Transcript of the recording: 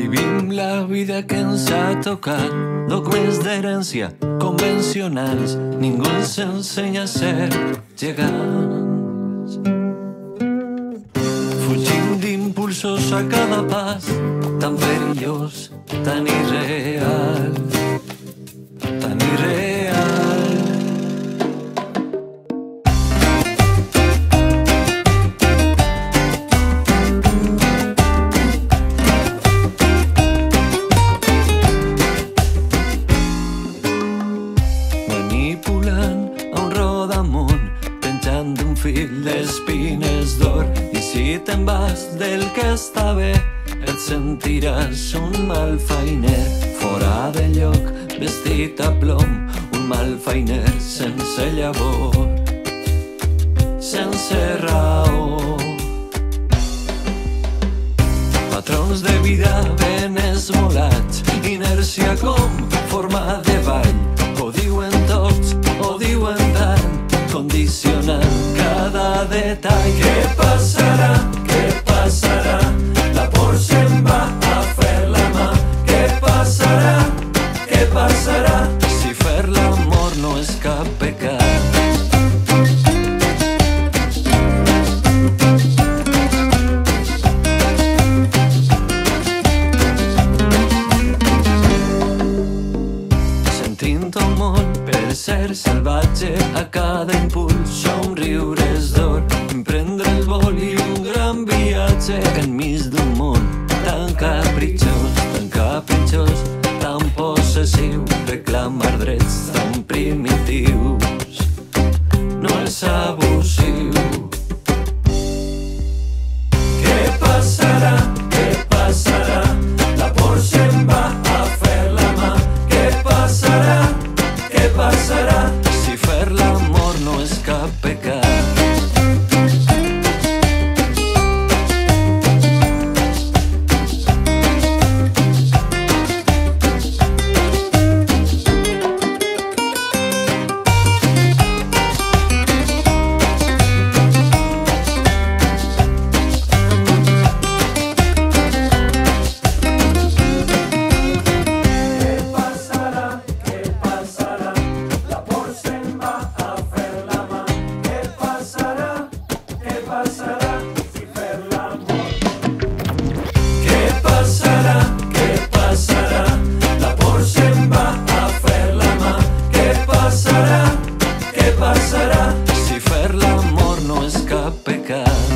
Vivim la vida que ens ha tocat, dogmes d'herència convencionals, ningú ens ensenya a ser gegants. Fugim d'impulsos a cada pas, tan perillós, tan irreal, tan irreal. Manipulant a un rodamunt, penjant d'un fil d'espines d'or, i si te'n vas del que està bé, et sentiràs un malfeiner fora de lloc, vestit a plom, un malfeiner sense llavor, sense raó. Patrons de vida ben esmolats, inèrcia com forma de ball, ho diuen tots, ho diuen tant, condicionant cada detall. Què passarà? Què passarà? La por se'n va a fer la mà. Què passarà? Què passarà? Si fer l'amor no és cap pecat. Sentint el món per ser salvatge, a cada impuls somriures d'or, emprendre el vol i un gran viatge enmig d'un món tan capritxós, tan possessiu, reclamar drets tan primitius, no és abusiu. Què passarà? Què passarà? La por se'n va a fer la mà. Què passarà? Què passarà? Si fer l'amor no és cap pecat. Què passarà si fer l'amor no és cap pecat?